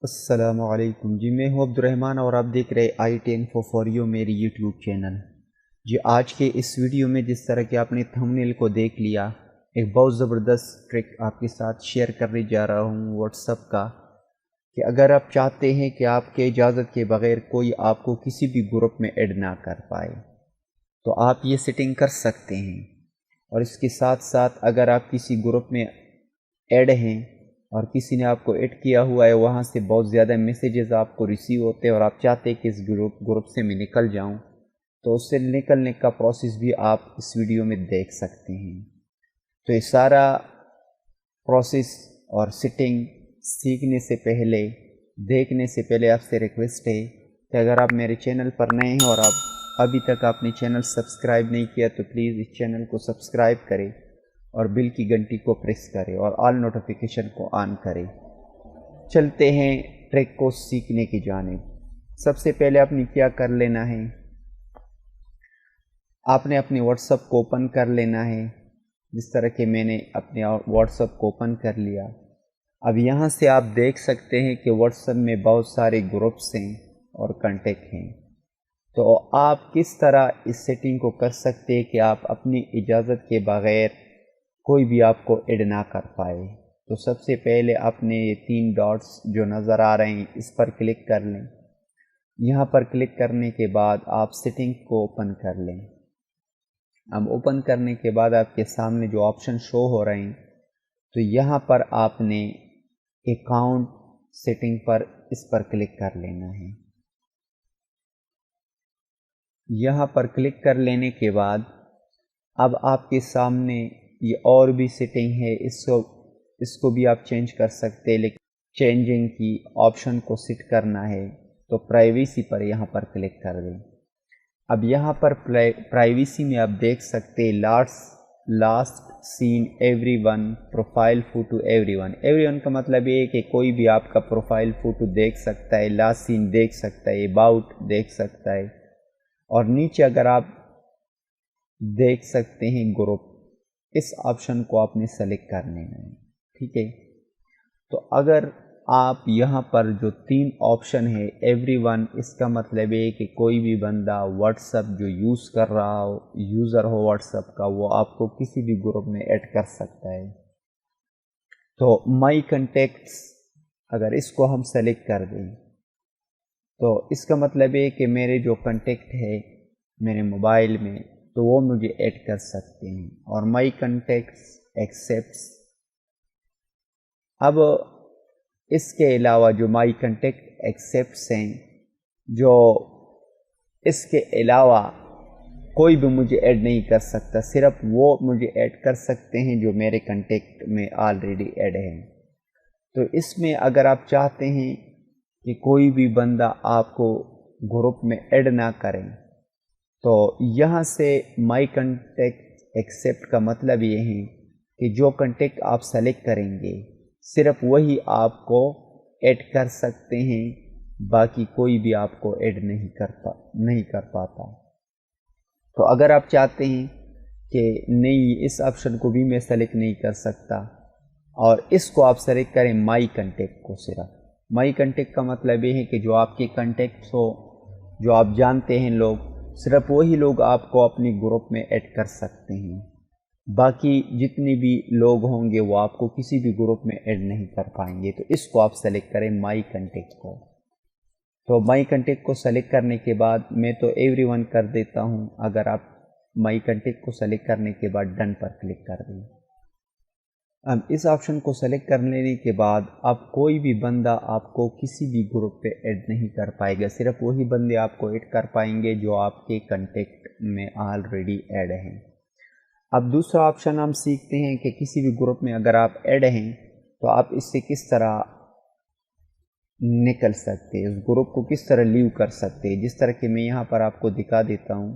السلام علیکم جی، میں ہوں عبد الرحمن اور آپ دیکھ رہے I T info for you میری یوٹیوب چینل۔ جی آج کے اس ویڈیو میں جس طرح کہ آپ نے تھمبنیل کو دیکھ لیا، ایک بہت زبردست ٹرک آپ کے ساتھ شیئر کرنے جا رہا ہوں واٹس ایپ کا، کہ اگر آپ چاہتے ہیں کہ آپ کے اجازت کے بغیر کوئی آپ کو کسی بھی گروپ میں ایڈ نہ کر پائے تو آپ یہ سیٹنگ کر سکتے ہیں۔ اور اس کے ساتھ ساتھ اگر آپ کسی گروپ میں ایڈ ہیں اور کسی نے آپ کو ایڈ کیا ہوا ہے، وہاں سے بہت زیادہ میسیجز آپ کو ریسیو ہوتے ہیں اور آپ چاہتے ہیں کہ اس گروپ سے میں نکل جاؤں، تو اس سے نکلنے کا پروسیس بھی آپ اس ویڈیو میں دیکھ سکتے ہیں۔ تو یہ سارا پروسیس اور سیٹنگ سیکھنے سے پہلے، دیکھنے سے پہلے آپ سے ریکویسٹ ہے کہ اگر آپ میرے چینل پر نئے ہیں اور آپ ابھی تک آپ نے چینل سبسکرائب نہیں کیا تو پلیز اس چینل کو سبسکرائب کریں اور بیل کی گھنٹی کو پریس کرے اور آل نوٹیفیکیشن کو آن کرے۔ چلتے ہیں ٹریک کو سیکھنے کی جانب۔ سب سے پہلے آپ نے کیا کر لینا ہے، آپ نے اپنے واٹس ایپ کو اوپن کر لینا ہے، جس طرح کہ میں نے اپنے واٹس ایپ کو اوپن کر لیا۔ اب یہاں سے آپ دیکھ سکتے ہیں کہ واٹس ایپ میں بہت سارے گروپس ہیں اور کنٹیکٹ ہیں۔ تو آپ کس طرح اس سیٹنگ کو کر سکتے ہیں کہ آپ اپنی اجازت کے بغیر کوئی بھی آپ کو ایڈ نہ کر پائے؟ تو سب سے پہلے آپ نے یہ 3 ڈاٹس جو نظر آ رہے ہیں اس پر کلک کر لیں۔ یہاں پر کلک کرنے کے بعد آپ سیٹنگ کو اوپن کر لیں۔ اب اوپن کرنے کے بعد آپ کے سامنے جو آپشن شو ہو رہے ہیں، تو یہاں پر آپ نے اکاؤنٹ سیٹنگ پر اس پر کلک کر لینا ہے۔ یہاں پر کلک کر لینے کے بعد اب آپ کے سامنے یہ اور بھی سیٹنگ ہے، اس کو بھی آپ چینج کر سکتے ہیں، لیکن چینجنگ کی آپشن کو سیٹ کرنا ہے تو پرائیویسی پر یہاں پر کلک کر دیں۔ اب یہاں پر پرائیویسی میں آپ دیکھ سکتے ہیں last seen everyone, profile photo everyone کا مطلب یہ ہے کہ کوئی بھی آپ کا پروفائل فوٹو دیکھ سکتا ہے، لاسٹ سین دیکھ سکتا ہے، اباؤٹ دیکھ سکتا ہے، اور نیچے اگر آپ دیکھ سکتے ہیں گروپ، اس آپشن کو آپ نے سلیکٹ کر لینا ہے۔ ٹھیک ہے، تو اگر آپ یہاں پر جو 3 آپشن ہے ایوری ون، اس کا مطلب ہے کہ کوئی بھی بندہ واٹس ایپ جو یوز کر رہا ہو، یوزر ہو واٹس ایپ کا، وہ آپ کو کسی بھی گروپ میں ایڈ کر سکتا ہے۔ تو مائی کنٹیکٹس اگر اس کو ہم سلیکٹ کر دیں تو اس کا مطلب ہے کہ میرے جو کنٹیکٹ ہے میرے موبائل میں، تو وہ مجھے ایڈ کر سکتے ہیں۔ اور مائی کنٹیکٹس ایکسیپٹس، اب اس کے علاوہ جو مائی کنٹیکٹ ایکسیپٹس ہیں، جو اس کے علاوہ کوئی بھی مجھے ایڈ نہیں کر سکتا، صرف وہ مجھے ایڈ کر سکتے ہیں جو میرے کنٹیکٹ میں آلریڈی ایڈ ہیں۔ تو اس میں اگر آپ چاہتے ہیں کہ کوئی بھی بندہ آپ کو گروپ میں ایڈ نہ کریں، تو یہاں سے مائی کنٹیکٹ ایکسیپٹ کا مطلب یہ ہے کہ جو کنٹیکٹ آپ سلیکٹ کریں گے صرف وہی آپ کو ایڈ کر سکتے ہیں، باقی کوئی بھی آپ کو ایڈ نہیں کر پاتا۔ تو اگر آپ چاہتے ہیں کہ نہیں، اس آپشن کو بھی میں سلیکٹ نہیں کر سکتا، اور اس کو آپ سلیکٹ کریں مائی کنٹیکٹ کو، صرف مائی کنٹیکٹ کا مطلب یہ ہے کہ جو آپ کے کنٹیکٹس ہو، جو آپ جانتے ہیں لوگ، صرف وہی لوگ آپ کو اپنی گروپ میں ایڈ کر سکتے ہیں، باقی جتنے بھی لوگ ہوں گے وہ آپ کو کسی بھی گروپ میں ایڈ نہیں کر پائیں گے۔ تو اس کو آپ سلیکٹ کریں مائی کنٹیکٹ کو۔ تو مائی کنٹیکٹ کو سلیکٹ کرنے کے بعد میں تو ایوری ون کر دیتا ہوں، اگر آپ مائی کنٹیکٹ کو سلیکٹ کرنے کے بعد ڈن پر کلک کر دیں۔ اب اس آپشن کو سلیکٹ کر لینے کے بعد اب کوئی بھی بندہ آپ کو کسی بھی گروپ پہ ایڈ نہیں کر پائے گا، صرف وہی بندے آپ کو ایڈ کر پائیں گے جو آپ کے کنٹیکٹ میں آلریڈی ایڈ ہیں۔ اب دوسرا آپشن ہم سیکھتے ہیں کہ کسی بھی گروپ میں اگر آپ ایڈ ہیں تو آپ اس سے کس طرح نکل سکتے، اس گروپ کو کس طرح لیو کر سکتے، جس طرح کہ میں یہاں پر آپ کو دکھا دیتا ہوں۔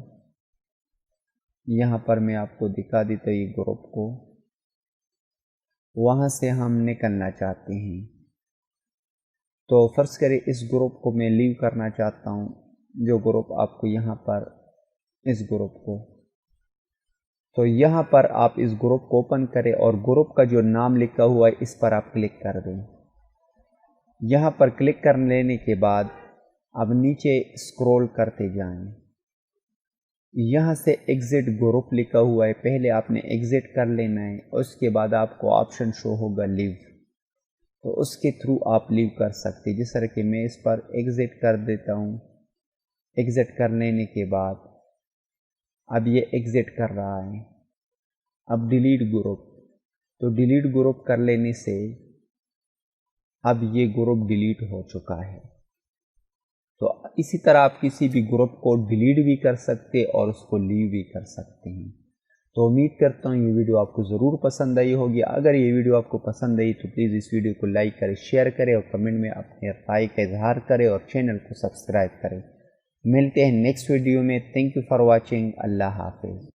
یہاں پر میں آپ کو دکھا دیتا ہوں یہ گروپ کو، وہاں سے ہم نکلنا چاہتے ہیں۔ تو فرض کریں اس گروپ کو میں لیو کرنا چاہتا ہوں، جو گروپ آپ کو یہاں پر، اس گروپ کو، تو یہاں پر آپ اس گروپ کو اوپن کریں اور گروپ کا جو نام لکھا ہوا ہے اس پر آپ کلک کر دیں۔ یہاں پر کلک کر لینے کے بعد اب نیچے اسکرول کرتے جائیں، یہاں سے ایگزٹ گروپ لکھا ہوا ہے، پہلے آپ نے ایگزٹ کر لینا ہے، اس کے بعد آپ کو آپشن شو ہوگا لیو، تو اس کے تھرو آپ لیو کر سکتے، جس طرح کہ میں اس پر ایگزٹ کر دیتا ہوں۔ ایگزٹ کر لینے کے بعد اب یہ ایگزٹ کر رہا ہے، اب ڈیلیٹ گروپ، تو ڈیلیٹ گروپ کر لینے سے اب یہ گروپ ڈیلیٹ ہو چکا ہے۔ تو اسی طرح آپ کسی بھی گروپ کو ڈیلیٹ بھی کر سکتے اور اس کو لیو بھی کر سکتے ہیں۔ تو امید کرتا ہوں یہ ویڈیو آپ کو ضرور پسند آئی ہوگی۔ اگر یہ ویڈیو آپ کو پسند آئی تو پلیز اس ویڈیو کو لائک کریں، شیئر کریں اور کمنٹ میں اپنے رائے کا اظہار کریں اور چینل کو سبسکرائب کریں۔ ملتے ہیں نیکسٹ ویڈیو میں۔ Thank you for watching. اللہ حافظ۔